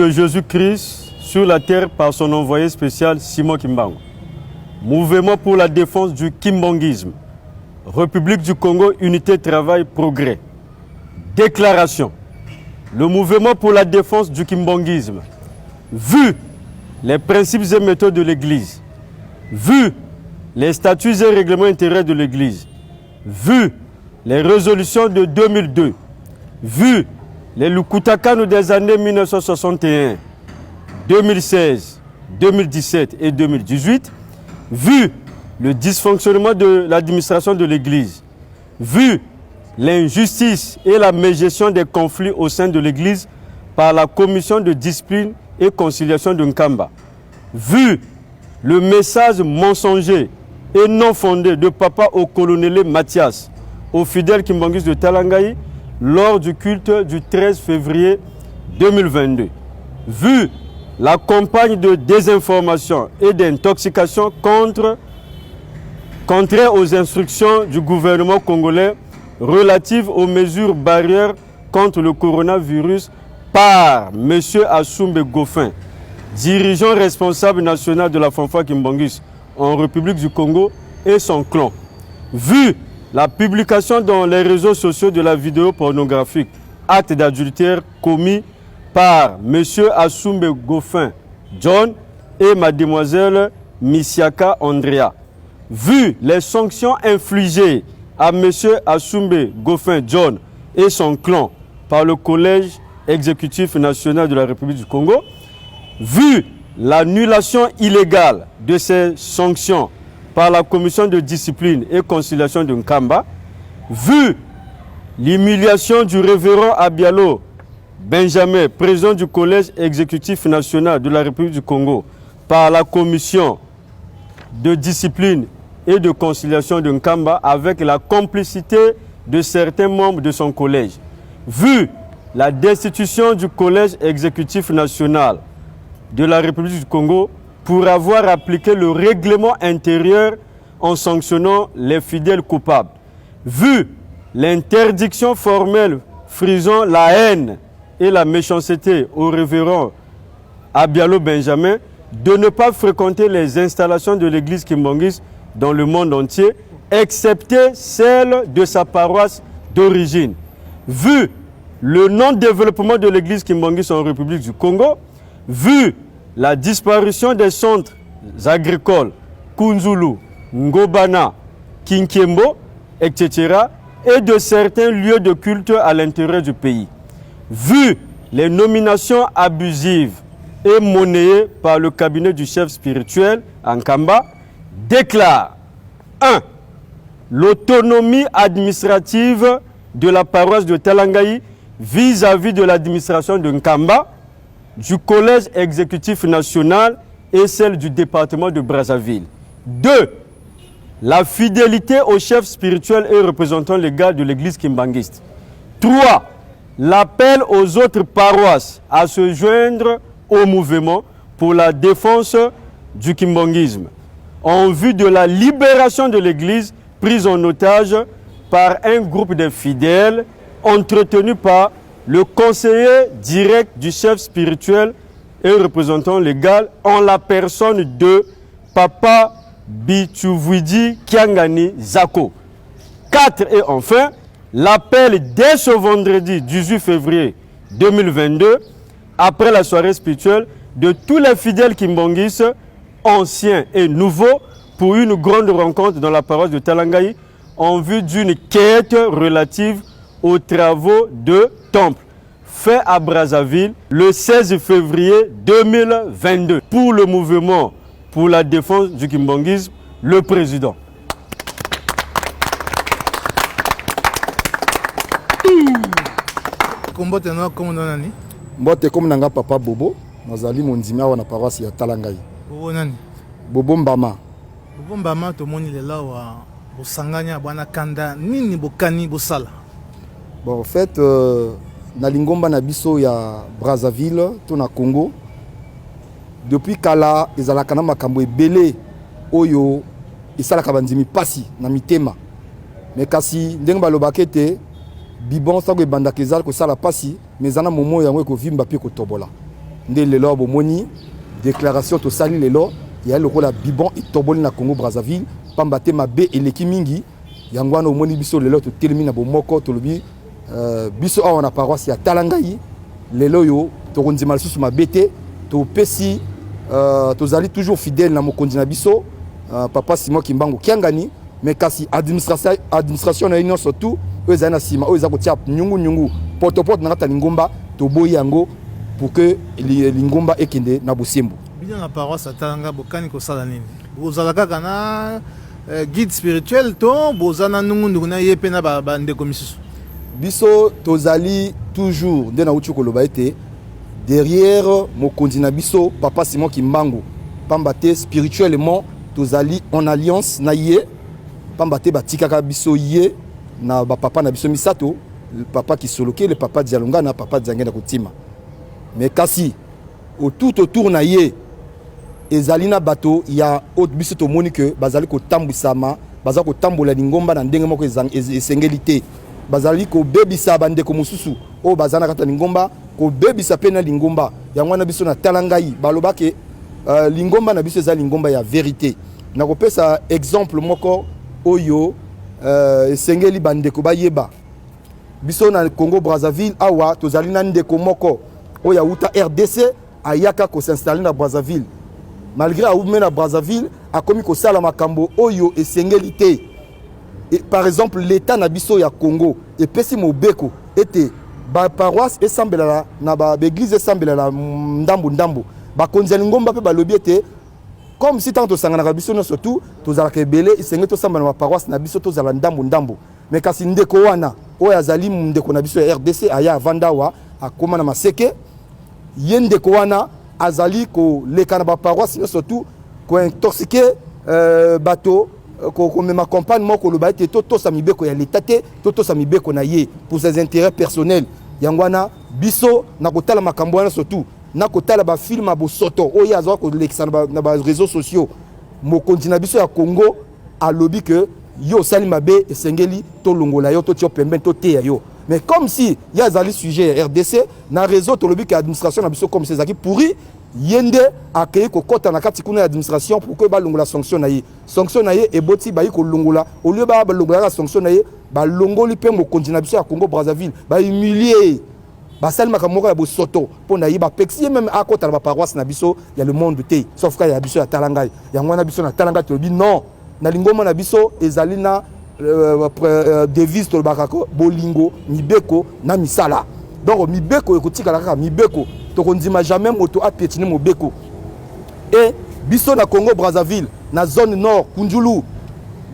de Jésus-Christ sur la terre par son envoyé spécial Simon Kimbangu. Mouvement pour la défense du kimbongisme. République du Congo, unité, travail, progrès. Déclaration. Le mouvement pour la défense du kimbongisme, vu les principes et méthodes de l'Église, vu les statuts et règlements intérieurs de l'Église, vu les résolutions de 2002, vu les Lukutakano des années 1961, 2016, 2017 et 2018, vu le dysfonctionnement de l'administration de l'Église, vu l'injustice et la mégestion des conflits au sein de l'Église par la commission de discipline et conciliation de Nkamba, vu le message mensonger et non fondé de Papa au colonel Mathias, aux fidèles kimbongistes de Talangaï, lors du culte du 13 février 2022, vu la campagne de désinformation et d'intoxication contraire aux instructions du gouvernement congolais relatives aux mesures barrières contre le coronavirus par M. Assoumbe Goffin, dirigeant responsable national de la Fanfare Kimbongis en République du Congo et son clan. Vu la publication dans les réseaux sociaux de la vidéo pornographique acte d'adultère commis par M. Assoumbe Goffin John et Mademoiselle Misiaka Andrea. Vu les sanctions infligées à M. Assoumbe Goffin John et son clan par le Collège exécutif national de la République du Congo, vu l'annulation illégale de ces sanctions par la commission de discipline et conciliation de Nkamba, vu l'humiliation du révérend Abialo Benjamin, président du Collège exécutif national de la République du Congo, par la commission de discipline et de conciliation de Nkamba avec la complicité de certains membres de son collège, vu la destitution du Collège exécutif national de la République du Congo pour avoir appliqué le règlement intérieur en sanctionnant les fidèles coupables, vu l'interdiction formelle frisant la haine et la méchanceté au révérend Abialo Benjamin de ne pas fréquenter les installations de l'église kimbongiste dans le monde entier, excepté celle de sa paroisse d'origine. Vu le non-développement de l'église kimbongiste en République du Congo, vu la disparition des centres agricoles, Kunzulu, Ngobana, Kinkiembo, etc., et de certains lieux de culte à l'intérieur du pays, vu les nominations abusives et monnayées par le cabinet du chef spirituel, Nkamba, déclare 1. L'autonomie administrative de la paroisse de Talangaï vis-à-vis de l'administration de Nkamba, du Collège exécutif national et celle du département de Brazzaville. 2. La fidélité au chef spirituel et représentant légal de l'église kimbangiste. 3. L'appel aux autres paroisses à se joindre au mouvement pour la défense du kimbongisme en vue de la libération de l'église prise en otage par un groupe de fidèles entretenu par le conseiller direct du chef spirituel et représentant légal en la personne de Papa Bichuvwidi Kiangani Zako. 4. Et enfin, l'appel dès ce vendredi 18 février 2022, après la soirée spirituelle, de tous les fidèles kimbongistes, anciens et nouveaux, pour une grande rencontre dans la paroisse de Talangaï en vue d'une quête relative aux travaux de temple fait à Brazzaville le 16 février 2022 pour le mouvement pour la défense du kimbongisme, le président. Mbote comme nanga papa Bobo, nazali mondimi awa na paroisse ya Talangaï. Bobo nani? Bobo Mbama. Bobo Mbama to moni lela wa bosanganya bwana kanda nini bokani bosala. Bon en fait na lingomba na biso ya Brazzaville to na Congo depuis kala ezalaka na makambo ebele oyo esalaka bandimi pasi na mitema. Mais kasi ndenge balobaka te bibon sango ebandaka ezala ko sala pasi mais zana momo yango ko vimba pe ko tobola. nde lelo bomoni déclaration to sali lelo ya lokola bibon etoboli na Congo Brazzaville pamba te mabe eleki mingi yango wana omoni biso lelo to telemi na bomoko to lobi biso awa na paroisse ya Talangai lelo yo to kondima lisusu mabe te to pesi tozali toujours fidèle na mokonzi na biso papa Simon Kimbangu Kiangani mais kasi administration na union surtout eux ezali na sima eux ezako tia nyungu potopoto na kata lingomba to boyi yango pour que lingomba ekende na bosembo bino na paroisse ya Talanga bokani kosala nini bozala kaka na guide spirituel to bozana nungu na ye pe na bandeko misusu biso tozali toujours nde na uti koloba ete derrière mokonzi na biso papa Simon Kimbangu pamba te spirituellement tozali en alliance na ye pamba te batikaka biso ye na papa na biso misato le papa Kisoloke le papa Dialonga na papa Diangena Kotima mais kasi autour na ye ezali na bato ya autre biso to moni que bazali ko tambwisama bazali ko tambola lingomba na ndenge moko esengeli te bazali ko bebisa bandeko mosusu o bazana kata lingomba ko bebisa pe na lingomba yango na biso na Talangai balobake lingomba na biso ezali lingomba ya vérité na kopesa exemple moko oyo esengeli bandeko bayeba biso na Congo Brazzaville awa tozali na ndeko moko oya uta RDC ayaka ko s'installer na Brazzaville malgré aoume na Brazzaville a komi ko sala makambo oyo esengeli te par exemple l'état na biso ya Congo et pesi mobeko était ba paroisse esambela na ba église esambela na ndambu ba konzeli ngomba pe ba lobi était comme si tant to sangana ka biso no surtout to zala ke belé esengeli to sambela na paroisse na biso to zala ndambu mais kasi ndeko wana oyo azali ndeko na biso ya RDC aya vandawa akoma na maseke yendeko wana azali ko leka na ba paroisse surtout ko intoxiquer bateau ko mema campagne moko lo ba ete to sa mibeko ya l'état te to sa mibeko na ye pour ses intérêts personnels yangwana biso na kotala makambo wana surtout na kotala ba film abo soto oyo azwa ko lekisa na ba réseaux sociaux mokonzi na biso ya Congo alobi que yo sali mabe esengeli to longola yo to tio pembe to te yo mais comme si ya zali sujet RDC na réseau to lobi que administration na biso comme ces aki pourri yende akei ko kota na kati kuna administration pour que ba longola sanction na ye et boti ba yi ko longola au lieu ba longola la sanction na ye ba longoli pe mo kontina biso ya Congo Brazzaville ba humilier ba salima ka moko ya bo soto po na yi ba pexi même a kota na ba paroisse na biso ya le monde te sauf ka ya biso ya Talangai ya ngwana biso na Talangai to bi non na lingoma na biso ezali na devise to bakako bolingo mibeko na misala donc mibeko ekotika kaka mibeko to kondima jamais moto a piétiner mobeko et biso na Congo Brazzaville na zone nord Kunjulu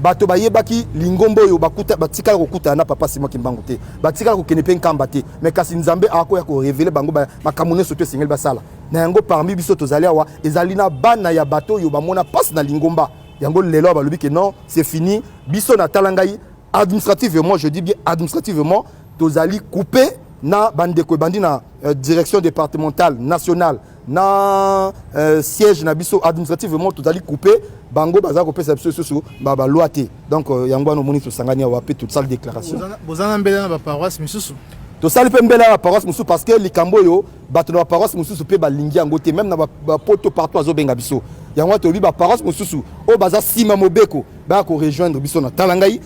bato bayebaki lingombo yo bakuta batika ko kuta na papa Simon Kimbangu te batika ko kenepe nkamba te mais kasi nzambe ako ya ko révéler bango makamone soto singel basala na yango parmi biso tozali awa ezali na bana ya bato yo bamona passe na lingomba yango lelo balobi que non c'est fini biso na Talangai administrativement je dis bien administrativement tozali coupé na bandeko bandi na direction départementale nationale na siège na biso administrativement totali coupé bango baza ko pesa biso susu ba loi te donc yango no moni to sangani wa pe toute salle déclaration bozana mbela na ba paroisse misusu to sali pe mbela na paroisse mususu parce que likambo yo bato na paroisse mususu pe ba lingi yango te même na ba poto partout azo benga biso yango to bi ba paroisse mususu o baza sima mobeko ba ko rejoindre biso na Talangai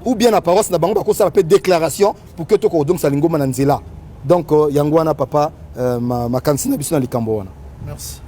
ou bien la paroisse na bango ba ko sala pe déclaration pour que to ko donc salingoma na nzela donc yango wana papa ma kansina biso na likambo wana merci.